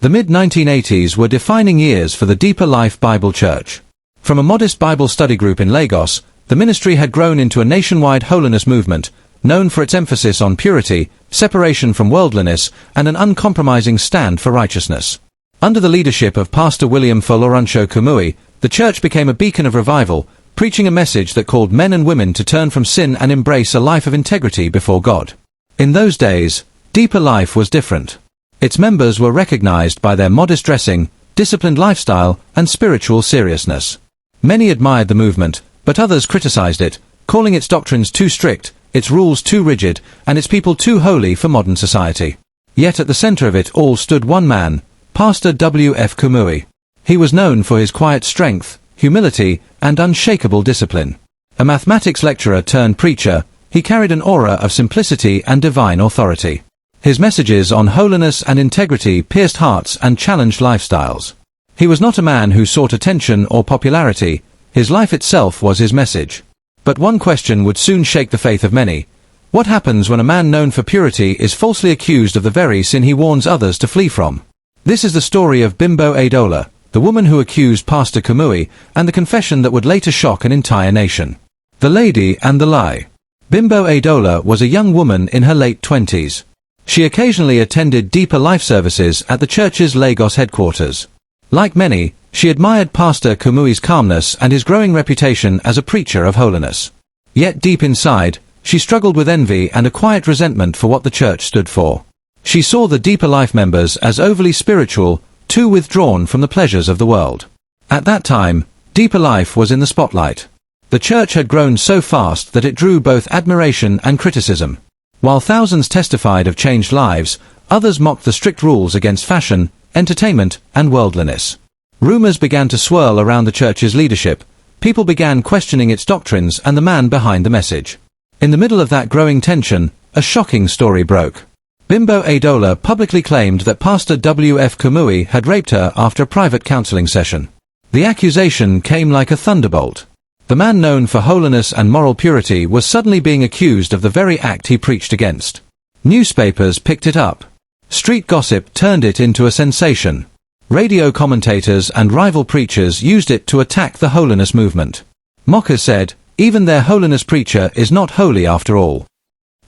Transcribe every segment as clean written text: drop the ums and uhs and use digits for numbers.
The mid-1980s were defining years for the Deeper Life Bible Church. From a modest Bible study group in Lagos, the ministry had grown into a nationwide holiness movement, known for its emphasis on purity, separation from worldliness, and an uncompromising stand for righteousness. Under the leadership of Pastor William Kumuyi, the church became a beacon of revival, preaching a message that called men and women to turn from sin and embrace a life of integrity before God. In those days, Deeper Life was different. Its members were recognized by their modest dressing, disciplined lifestyle, and spiritual seriousness. Many admired the movement, but others criticized it, calling its doctrines too strict, its rules too rigid, and its people too holy for modern society. Yet at the center of it all stood one man, Pastor W.F. Kumuyi. He was known for his quiet strength, humility, and unshakable discipline. A mathematics lecturer turned preacher, he carried an aura of simplicity and divine authority. His messages on holiness and integrity pierced hearts and challenged lifestyles. He was not a man who sought attention or popularity, his life itself was his message. But one question would soon shake the faith of many. What happens when a man known for purity is falsely accused of the very sin he warns others to flee from? This is the story of Bimbo Adeola, the woman who accused Pastor Kumuyi, and the confession that would later shock an entire nation. The Lady and the Lie. Bimbo Adeola was a young woman in her late 20s. She occasionally attended Deeper Life services at the church's Lagos headquarters. Like many, she admired Pastor Kumuyi's calmness and his growing reputation as a preacher of holiness. Yet deep inside, she struggled with envy and a quiet resentment for what the church stood for. She saw the Deeper Life members as overly spiritual, too withdrawn from the pleasures of the world. At that time, Deeper Life was in the spotlight. The church had grown so fast that it drew both admiration and criticism. While thousands testified of changed lives, others mocked the strict rules against fashion, entertainment, and worldliness. Rumors began to swirl around the church's leadership. People began questioning its doctrines and the man behind the message. In the middle of that growing tension, a shocking story broke. Bimbo Adeola publicly claimed that Pastor W.F. Kumuyi had raped her after a private counseling session. The accusation came like a thunderbolt. The man known for holiness and moral purity was suddenly being accused of the very act he preached against. Newspapers picked it up. Street gossip turned it into a sensation. Radio commentators and rival preachers used it to attack the holiness movement. Mockers said, "Even their holiness preacher is not holy after all."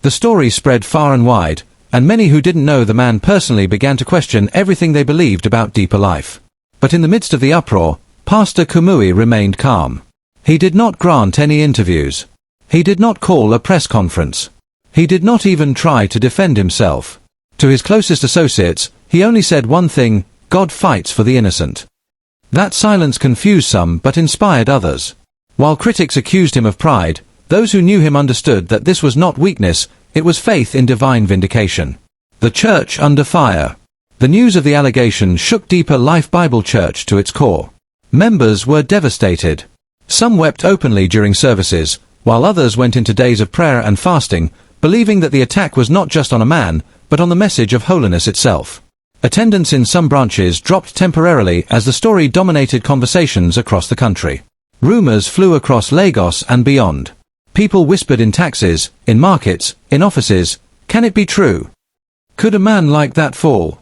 The story spread far and wide, and many who didn't know the man personally began to question everything they believed about Deeper Life. But in the midst of the uproar, Pastor Kumuyi remained calm. He did not grant any interviews. He did not call a press conference. He did not even try to defend himself. To his closest associates, he only said one thing: God fights for the innocent. That silence confused some but inspired others. While critics accused him of pride, those who knew him understood that this was not weakness, it was faith in divine vindication. The church under fire. The news of the allegation shook Deeper Life Bible Church to its core. Members were devastated. Some wept openly during services, while others went into days of prayer and fasting, believing that the attack was not just on a man, but on the message of holiness itself. Attendance in some branches dropped temporarily as the story dominated conversations across the country. Rumors flew across Lagos and beyond. People whispered in taxis, in markets, in offices, "Can it be true? Could a man like that fall?"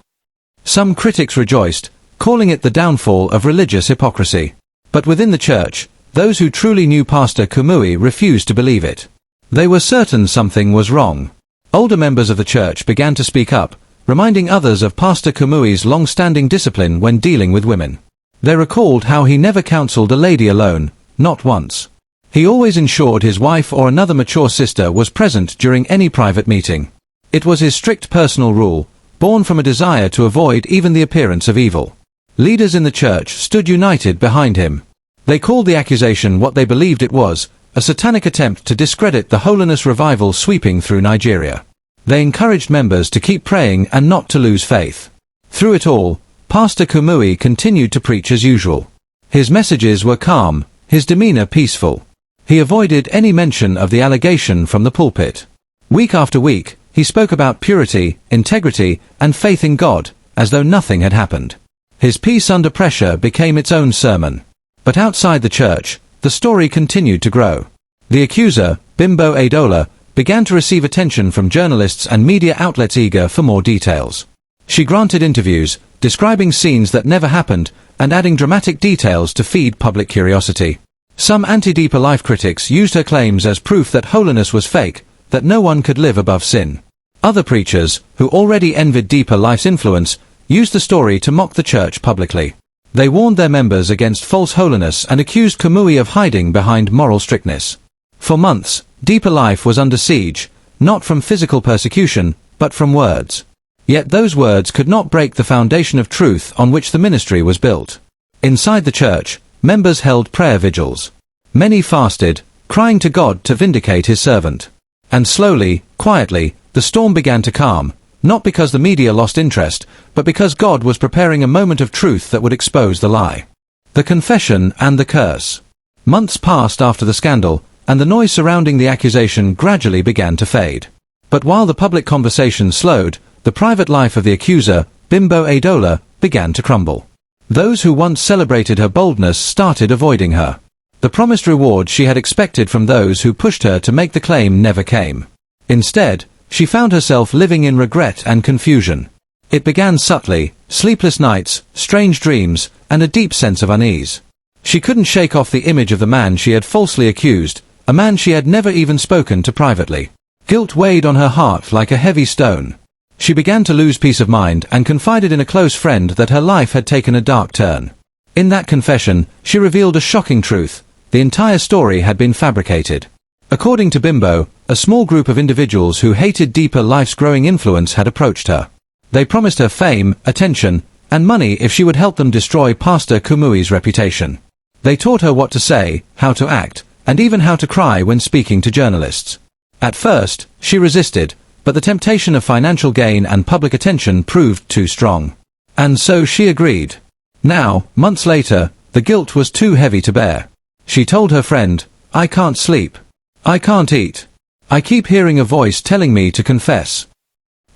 Some critics rejoiced, calling it the downfall of religious hypocrisy. But within the church, those who truly knew Pastor Kumuyi refused to believe it. They were certain something was wrong. Older members of the church began to speak up, reminding others of Pastor Kumuyi's long-standing discipline when dealing with women. They recalled how he never counseled a lady alone, not once. He always ensured his wife or another mature sister was present during any private meeting. It was his strict personal rule, born from a desire to avoid even the appearance of evil. Leaders in the church stood united behind him. They called the accusation what they believed it was, a satanic attempt to discredit the holiness revival sweeping through Nigeria. They encouraged members to keep praying and not to lose faith. Through it all, Pastor Kumuyi continued to preach as usual. His messages were calm, his demeanor peaceful. He avoided any mention of the allegation from the pulpit. Week after week, he spoke about purity, integrity, and faith in God, as though nothing had happened. His peace under pressure became its own sermon. But outside the church, the story continued to grow. The accuser, Bimbo Adeola, began to receive attention from journalists and media outlets eager for more details. She granted interviews, describing scenes that never happened, and adding dramatic details to feed public curiosity. Some anti-Deeper Life critics used her claims as proof that holiness was fake, that no one could live above sin. Other preachers, who already envied Deeper Life's influence, used the story to mock the church publicly. They warned their members against false holiness and accused Kumuyi of hiding behind moral strictness. For months, Deeper Life was under siege, not from physical persecution, but from words. Yet those words could not break the foundation of truth on which the ministry was built. Inside the church, members held prayer vigils. Many fasted, crying to God to vindicate his servant. And slowly, quietly, the storm began to calm, not because the media lost interest, but because God was preparing a moment of truth that would expose the lie. The confession and the curse. Months passed after the scandal, and the noise surrounding the accusation gradually began to fade. But while the public conversation slowed, the private life of the accuser, Bimbo Adeola, began to crumble. Those who once celebrated her boldness started avoiding her. The promised reward she had expected from those who pushed her to make the claim never came. Instead, she found herself living in regret and confusion. It began subtly: sleepless nights, strange dreams, and a deep sense of unease. She couldn't shake off the image of the man she had falsely accused, a man she had never even spoken to privately. Guilt weighed on her heart like a heavy stone. She began to lose peace of mind and confided in a close friend that her life had taken a dark turn. In that confession, she revealed a shocking truth: the entire story had been fabricated. According to Bimbo, a small group of individuals who hated Deeper Life's growing influence had approached her. They promised her fame, attention, and money if she would help them destroy Pastor Kumuyi's reputation. They taught her what to say, how to act, and even how to cry when speaking to journalists. At first, she resisted, but the temptation of financial gain and public attention proved too strong. And so she agreed. Now, months later, the guilt was too heavy to bear. She told her friend, "I can't sleep. I can't eat. I keep hearing a voice telling me to confess."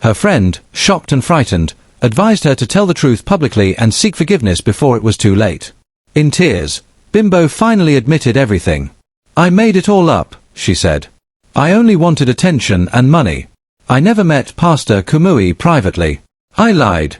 Her friend, shocked and frightened, advised her to tell the truth publicly and seek forgiveness before it was too late. In tears, Bimbo finally admitted everything. "I made it all up," she said. "I only wanted attention and money. I never met Pastor Kumuyi privately. I lied."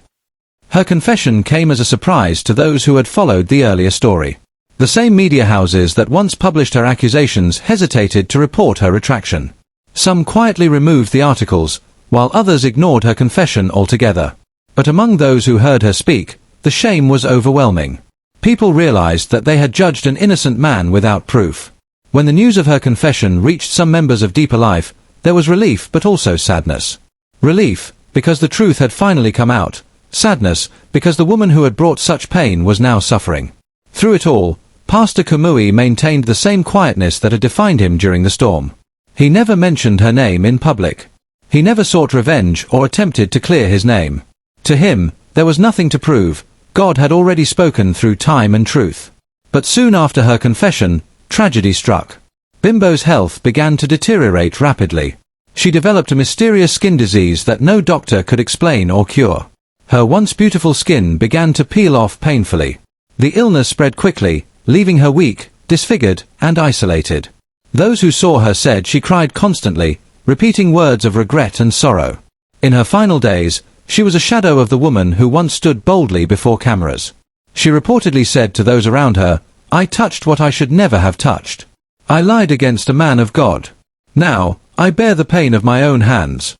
Her confession came as a surprise to those who had followed the earlier story. The same media houses that once published her accusations hesitated to report her retraction. Some quietly removed the articles, while others ignored her confession altogether. But among those who heard her speak, the shame was overwhelming. People realized that they had judged an innocent man without proof. When the news of her confession reached some members of Deeper Life, there was relief but also sadness. Relief, because the truth had finally come out. Sadness, because the woman who had brought such pain was now suffering. Through it all, Pastor Kumuyi maintained the same quietness that had defined him during the storm. He never mentioned her name in public. He never sought revenge or attempted to clear his name. To him, there was nothing to prove. God had already spoken through time and truth. But soon after her confession, tragedy struck. Bimbo's health began to deteriorate rapidly. She developed a mysterious skin disease that no doctor could explain or cure. Her once beautiful skin began to peel off painfully. The illness spread quickly, leaving her weak, disfigured, and isolated. Those who saw her said she cried constantly, repeating words of regret and sorrow. In her final days, she was a shadow of the woman who once stood boldly before cameras. She reportedly said to those around her, "I touched what I should never have touched. I lied against a man of God. Now, I bear the pain of my own hands."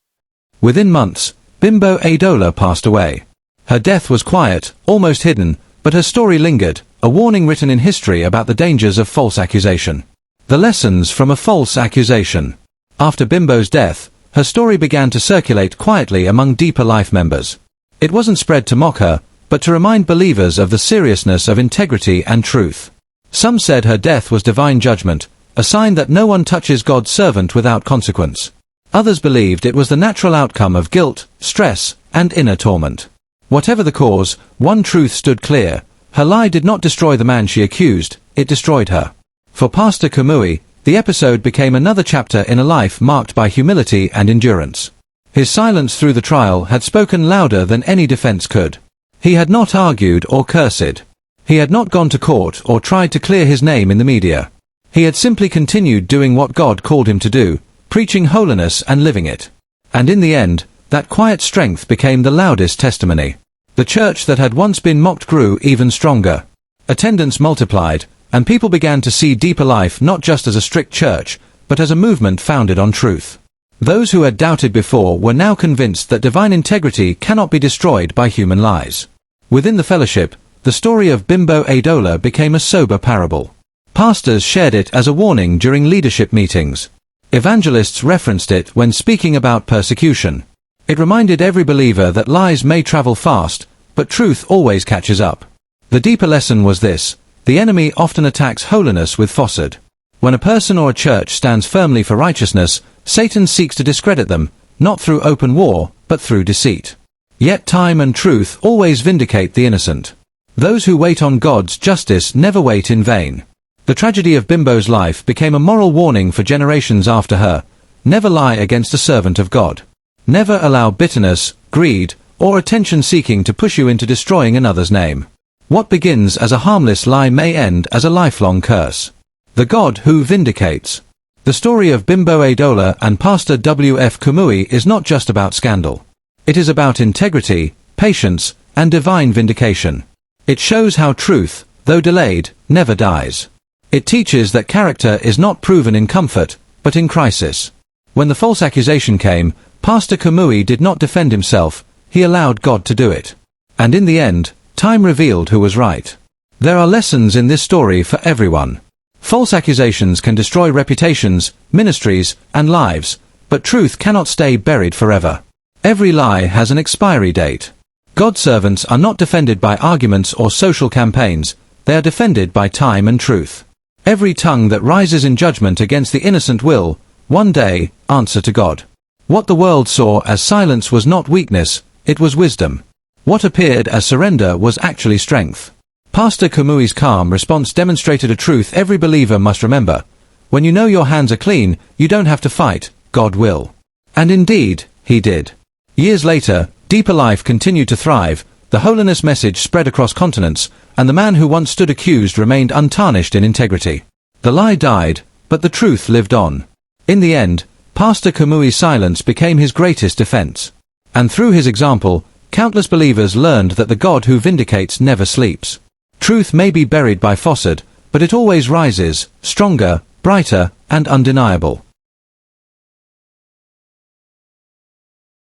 Within months, Bimbo Adeola passed away. Her death was quiet, almost hidden, but her story lingered, a warning written in history about the dangers of false accusation. The lessons from a false accusation. After Bimbo's death, her story began to circulate quietly among Deeper Life members. It wasn't spread to mock her, but to remind believers of the seriousness of integrity and truth. Some said her death was divine judgment, a sign that no one touches God's servant without consequence. Others believed it was the natural outcome of guilt, stress, and inner torment. Whatever the cause, one truth stood clear: her lie did not destroy the man she accused, it destroyed her. For Pastor Kumuyi, the episode became another chapter in a life marked by humility and endurance. His silence through the trial had spoken louder than any defense could. He had not argued or cursed. He had not gone to court or tried to clear his name in the media. He had simply continued doing what God called him to do, preaching holiness and living it. And in the end, That quiet strength became the loudest testimony. The church that had once been mocked grew even stronger. Attendance multiplied, and people began to see Deeper Life not just as a strict church, but as a movement founded on truth. Those who had doubted before were now convinced that divine integrity cannot be destroyed by human lies. Within the fellowship, the story of Bimbo Adeola became a sober parable. Pastors shared it as a warning during leadership meetings. Evangelists referenced it when speaking about persecution. It reminded every believer that lies may travel fast, but truth always catches up. The deeper lesson was this: the enemy often attacks holiness with falsehood. When a person or a church stands firmly for righteousness, Satan seeks to discredit them, not through open war, but through deceit. Yet time and truth always vindicate the innocent. Those who wait on God's justice never wait in vain. The tragedy of Bimbo's life became a moral warning for generations after her. Never lie against a servant of God. Never allow bitterness, greed, or attention-seeking to push you into destroying another's name. What begins as a harmless lie may end as a lifelong curse. The God who vindicates. The story of Bimbo Adeola and Pastor W.F. Kumuyi is not just about scandal. It is about integrity, patience, and divine vindication. It shows how truth, though delayed, never dies. It teaches that character is not proven in comfort, but in crisis. When the false accusation came, Pastor Kumuyi did not defend himself, he allowed God to do it. And in the end, time revealed who was right. There are lessons in this story for everyone. False accusations can destroy reputations, ministries, and lives, but truth cannot stay buried forever. Every lie has an expiry date. God's servants are not defended by arguments or social campaigns, they are defended by time and truth. Every tongue that rises in judgment against the innocent will, one day, answer to God. What the world saw as silence was not weakness, it was wisdom. What appeared as surrender was actually strength. Pastor Kumuyi's calm response demonstrated a truth every believer must remember. When you know your hands are clean, you don't have to fight, God will. And indeed, he did. Years later, Deeper Life continued to thrive, the holiness message spread across continents, and the man who once stood accused remained untarnished in integrity. The lie died, but the truth lived on. In the end, Pastor Kumuyi's silence became his greatest defense. And through his example, countless believers learned that the God who vindicates never sleeps. Truth may be buried by falsehood, but it always rises, stronger, brighter, and undeniable.